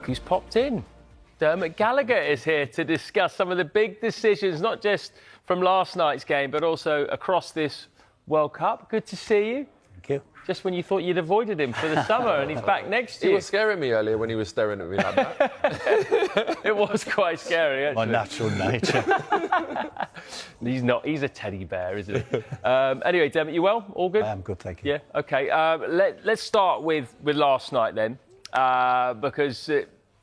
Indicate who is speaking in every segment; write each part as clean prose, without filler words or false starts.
Speaker 1: Who's popped in? Dermot Gallagher is here to discuss some of the big decisions, not just from last night's game, but also across this World Cup. Good to see you.
Speaker 2: Thank you.
Speaker 1: Just when you thought you'd avoided him for the summer, and he's back next to you.
Speaker 3: He was scaring me earlier when he was staring at me like that.
Speaker 1: It was quite scary, actually.
Speaker 2: My natural nature.
Speaker 1: He's not. He's a teddy bear, isn't he? Anyway, Dermot, you well? All good?
Speaker 2: I am good, thank you.
Speaker 1: Yeah, OK. Let's start with last night then, because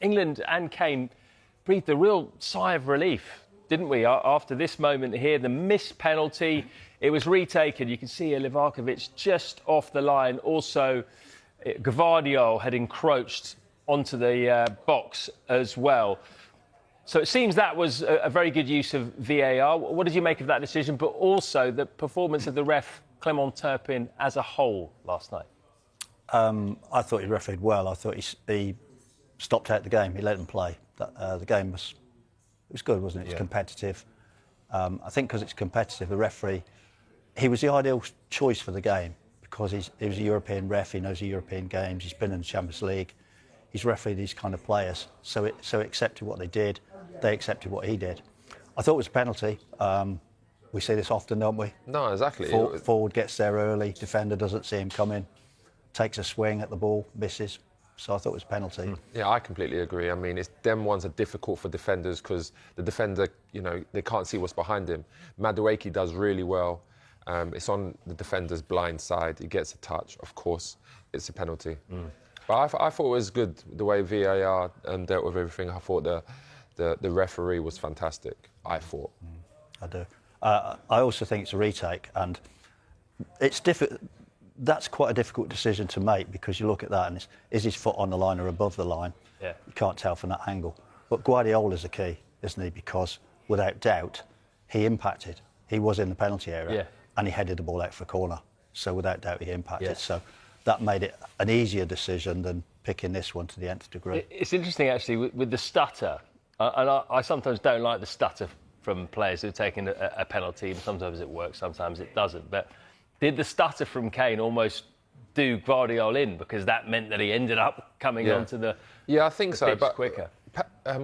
Speaker 1: England and Kane breathed a real sigh of relief, didn't we, after this moment here, the missed penalty. It was retaken. You can see Livakovic just off the line. Also, Gvardiol had encroached onto the box as well. So it seems that was a very good use of VAR. What did you make of that decision, but also the performance of the ref, Clement Turpin, as a whole last night?
Speaker 2: I thought he refereed well. I thought he stopped out the game. He let him play. The game was good, wasn't it? It was competitive. I think because it's competitive, the referee, he was the ideal choice for the game because he was a European ref. He knows the European games. He's been in the Champions League. He's refereed these kind of players. So it accepted what they did. They accepted what he did. I thought it was a penalty. We see this often, don't we?
Speaker 3: No, exactly.
Speaker 2: Forward gets there early. Defender doesn't see him coming. Takes a swing at the ball, misses. So I thought it was a penalty.
Speaker 3: Yeah, I completely agree. I mean, them ones are difficult for defenders because the defender, they can't see what's behind him. Madueke does really well. It's on the defender's blind side. He gets a touch, of course. It's a penalty. But I thought it was good, the way VAR dealt with everything. I thought the referee was fantastic, I thought.
Speaker 2: I do. I also think it's a retake, and it's difficult. That's quite a difficult decision to make because you look at that and is his foot on the line or above the line? Yeah. You can't tell from that angle. But Guardiola's the key, isn't he? Because without doubt, he impacted. He was in the penalty area and he headed the ball out for a corner. So without doubt, he impacted. So that made it an easier decision than picking this one to the nth degree.
Speaker 1: It's interesting, actually, with the stutter. And I sometimes don't like the stutter from players who've taken a penalty. Sometimes it works, sometimes it doesn't. But did the stutter from Kane almost do Gvardiol in because that meant that he ended up coming onto the
Speaker 3: I think so, but
Speaker 1: quicker?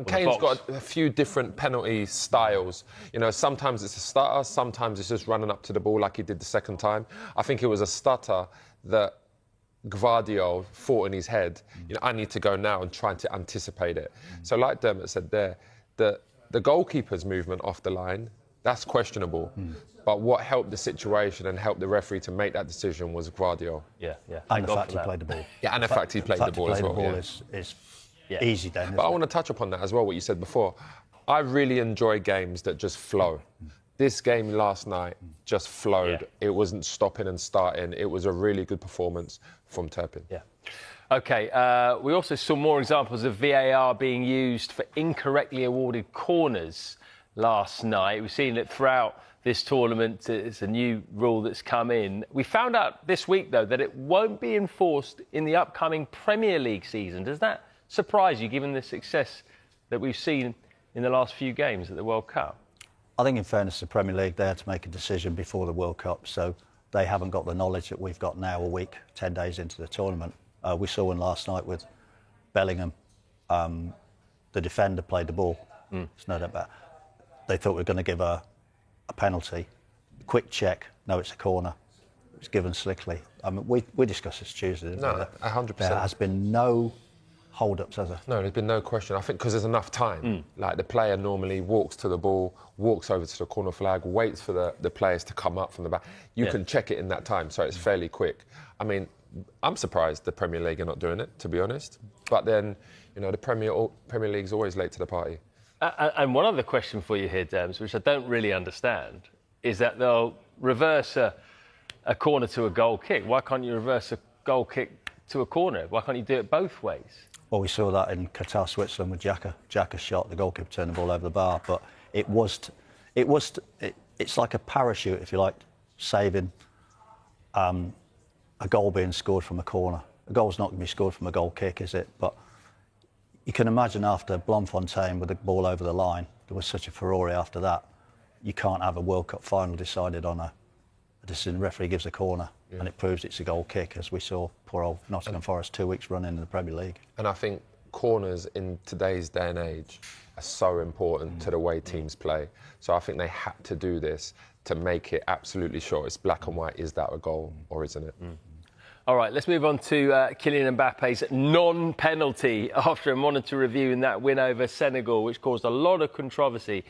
Speaker 3: Kane's got a few different penalty styles. Sometimes it's a stutter, sometimes it's just running up to the ball like he did the second time. I think it was a stutter that Gvardiol thought in his head, I need to go now and trying to anticipate it. So like Dermot said there, the goalkeeper's movement off the line, that's questionable. But what helped the situation and helped the referee to make that decision was Gvardiol.
Speaker 2: And the fact he played the ball.
Speaker 3: And the fact he played the ball as well.
Speaker 2: Is easy then.
Speaker 3: But I want to touch upon that as well, what you said before. I really enjoy games that just flow. This game last night just flowed. It wasn't stopping and starting. It was a really good performance from Turpin.
Speaker 1: OK, we also saw more examples of VAR being used for incorrectly awarded corners last night. We've seen it throughout this tournament. It's a new rule that's come in. We found out this week, though, that it won't be enforced in the upcoming Premier League season. Does that surprise you, given the success that we've seen in the last few games at the World Cup?
Speaker 2: I think, in fairness to the Premier League, they had to make a decision before the World Cup, so they haven't got the knowledge that we've got now, a week, 10 days into the tournament. We saw one last night with Bellingham. The defender played the ball. There's no doubt about it. They thought we were going to give a penalty. Quick check, no, it's a corner. It was given slickly. I mean, we discussed this Tuesday, didn't we?
Speaker 3: No, 100%.
Speaker 2: There has been no hold-ups, has there?
Speaker 3: No, there's been no question. I think because there's enough time. Like, the player normally walks to the ball, walks over to the corner flag, waits for the players to come up from the back. You can check it in that time, so it's fairly quick. I mean, I'm surprised the Premier League are not doing it, to be honest. But then, the Premier League's always late to the party.
Speaker 1: And one other question for you here, Dems, which I don't really understand, is that they'll reverse a corner to a goal kick. Why can't you reverse a goal kick to a corner? Why can't you do it both ways?
Speaker 2: Well, we saw that in Qatar, Switzerland with Xhaka. Xhaka shot, the goalkeeper turned the ball over the bar, but it's like a parachute, if you like, saving a goal being scored from a corner. A goal's not going to be scored from a goal kick, is it? But you can imagine after Blomfontein with the ball over the line, there was such a furore after that. You can't have a World Cup final decided on a decision. The referee gives a corner and it proves it's a goal kick, as we saw poor old Nottingham Forest 2 weeks running in the Premier League.
Speaker 3: And I think corners in today's day and age are so important to the way teams play. So I think they had to do this to make it absolutely sure it's black and white. Is that a goal or isn't it?
Speaker 1: All right, let's move on to Kylian Mbappe's non-penalty after a monitor review in that win over Senegal, which caused a lot of controversy.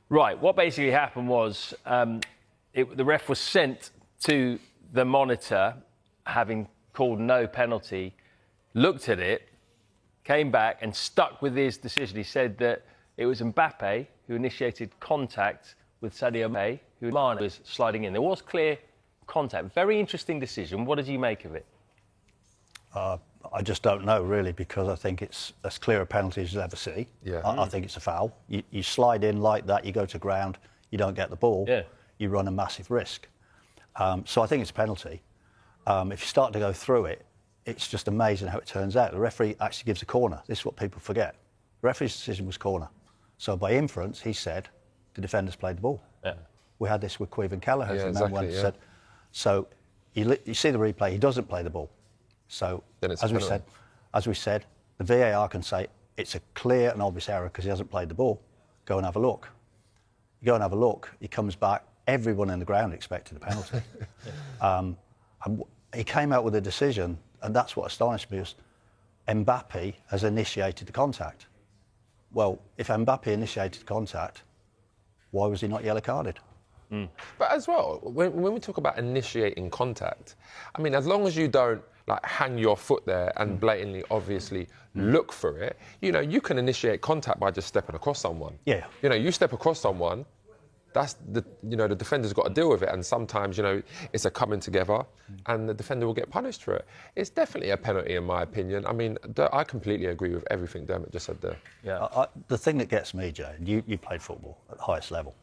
Speaker 1: Right, what basically happened was the ref was sent to the monitor, having called no penalty, looked at it, came back and stuck with his decision. He said that it was Mbappe who initiated contact with Sadio Mane, who was sliding in. There was clear contact. Very interesting decision. What did you make of it?
Speaker 2: I just don't know, really, because I think it's as clear a penalty as you'll ever see.
Speaker 3: Yeah.
Speaker 2: I think it's a foul. You slide in like that, you go to ground, you don't get the ball, you run a massive risk. So I think it's a penalty. If you start to go through it, it's just amazing how it turns out. The referee actually gives a corner. This is what people forget. The referee's decision was corner. So by inference, he said the defenders played the ball.
Speaker 1: Yeah.
Speaker 2: We had this with Queven Kelleher.
Speaker 3: Yeah, exactly,
Speaker 2: said, so you see the replay, he doesn't play the ball. So
Speaker 3: then it's
Speaker 2: as we said, the VAR can say it's a clear and obvious error because he hasn't played the ball. Go and have a look. You go and have a look, he comes back, everyone in the ground expected a penalty. And he came out with a decision, and that's what astonished me, was Mbappe has initiated the contact. Well, if Mbappe initiated contact, why was he not yellow carded?
Speaker 3: But as well, when we talk about initiating contact, I mean, as long as you don't hang your foot there and blatantly, obviously look for it, you can initiate contact by just stepping across someone.
Speaker 2: Yeah.
Speaker 3: You step across someone, that's the defender's got to deal with it, and sometimes it's a coming together, and the defender will get punished for it. It's definitely a penalty in my opinion. I mean, I completely agree with everything Dermot just said there.
Speaker 2: Yeah. The thing that gets me, Jay, you played football at the highest level.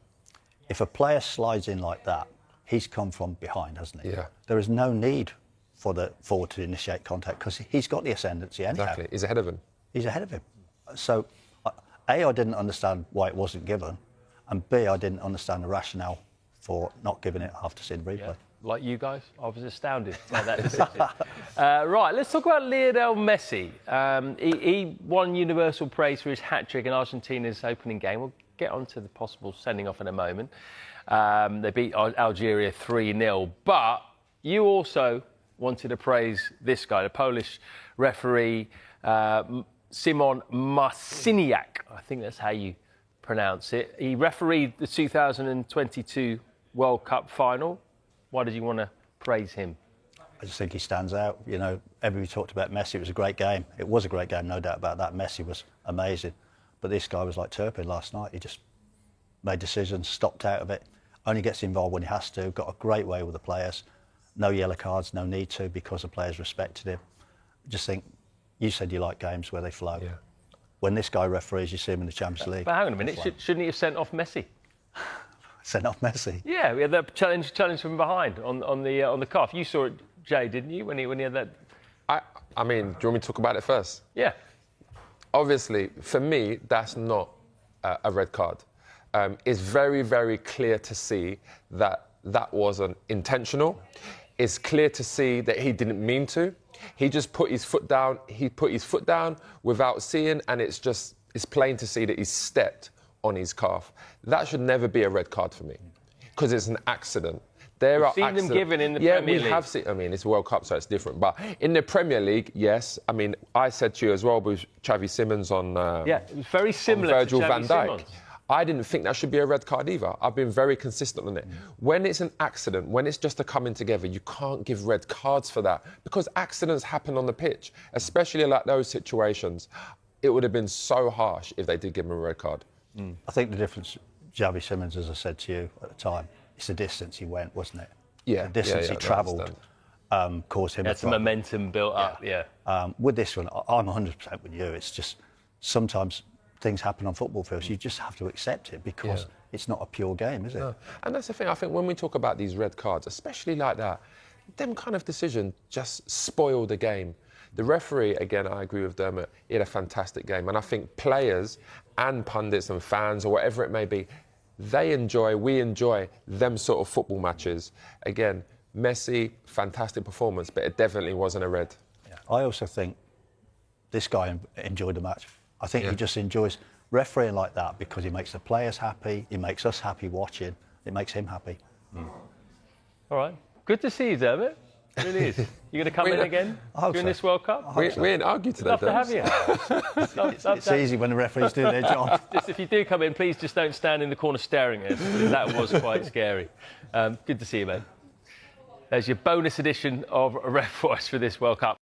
Speaker 2: If a player slides in like that, he's come from behind, hasn't he?
Speaker 3: Yeah.
Speaker 2: There is no need for the forward to initiate contact because he's got the ascendancy anyhow.
Speaker 3: Exactly. He's ahead of him.
Speaker 2: He's ahead of him. So, A, I didn't understand why it wasn't given, and B, I didn't understand the rationale for not giving it after seeing the replay.
Speaker 1: Yeah. Like you guys, I was astounded by that decision. Right, let's talk about Lionel Messi. He won universal praise for his hat-trick in Argentina's opening game. We'll get on to the possible sending off in a moment. They beat Algeria 3-0. But you also wanted to praise this guy, the Polish referee, Szymon Marciniak. I think that's how you pronounce it. He refereed the 2022 World Cup final. Why did you want to praise him?
Speaker 2: I just think he stands out. Everybody talked about Messi. It was a great game. It was a great game, no doubt about that. Messi was amazing. But this guy was like Turpin last night. He just made decisions, stopped out of it, only gets involved when he has to, got a great way with the players. No yellow cards, no need to, because the players respected him. I just think, you said you like games where they flow. Yeah. When this guy referees, you see him in the Champions League.
Speaker 1: But hang on a minute, shouldn't he have sent off Messi?
Speaker 2: Sent off Messi?
Speaker 1: Yeah, we had that challenge from behind on the calf. You saw it, Jay, didn't you, when he had that?
Speaker 3: I mean, do you want me to talk about it first?
Speaker 1: Yeah.
Speaker 3: Obviously, for me, that's not a red card. It's very, very clear to see that wasn't intentional. It's clear to see that he didn't mean to. He just put his foot down. He put his foot down without seeing, and it's plain to see that he stepped on his calf. That should never be a red card for me, because it's an accident.
Speaker 1: We've seen them given in the Premier League.
Speaker 3: Yeah, we have seen. I mean, it's World Cup, so it's different. But in the Premier League, yes. I mean, I said to you as well with Xavi Simons on.
Speaker 1: Yeah, it was very similar
Speaker 3: Virgil
Speaker 1: to
Speaker 3: van
Speaker 1: Xavi
Speaker 3: Dijk.
Speaker 1: Simons.
Speaker 3: I didn't think that should be a red card either. I've been very consistent on it. When it's an accident, when it's just a coming together, you can't give red cards for that, because accidents happen on the pitch, especially like those situations. It would have been so harsh if they did give him a red card.
Speaker 2: I think the difference, Xavi Simons, as I said to you at the time, it's the distance he went, wasn't it?
Speaker 3: Yeah.
Speaker 2: The distance he travelled caused him.
Speaker 1: That's momentum built up. Yeah.
Speaker 2: With this one, I'm 100% with you. It's just sometimes things happen on football fields. You just have to accept it, because it's not a pure game, is it? No.
Speaker 3: And that's the thing. I think when we talk about these red cards, especially like that, them kind of decisions just spoil the game. The referee, again, I agree with Dermot, he had a fantastic game. And I think players and pundits and fans, or whatever it may be, we enjoy them sort of football matches. Again, Messi, fantastic performance, but it definitely wasn't a red.
Speaker 2: Yeah. I also think this guy enjoyed the match. I think he just enjoys refereeing like that because he makes the players happy, he makes us happy watching, it makes him happy.
Speaker 1: All right. Good to see you, Dermot. It really is. You're going to come in again during this World Cup?
Speaker 3: We ain't argued today,
Speaker 1: Love to have you.
Speaker 2: It's easy when the referees do their job.
Speaker 1: Just, if you do come in, please just don't stand in the corner staring at us, because that was quite scary. Good to see you, mate. There's your bonus edition of Ref Voice for this World Cup.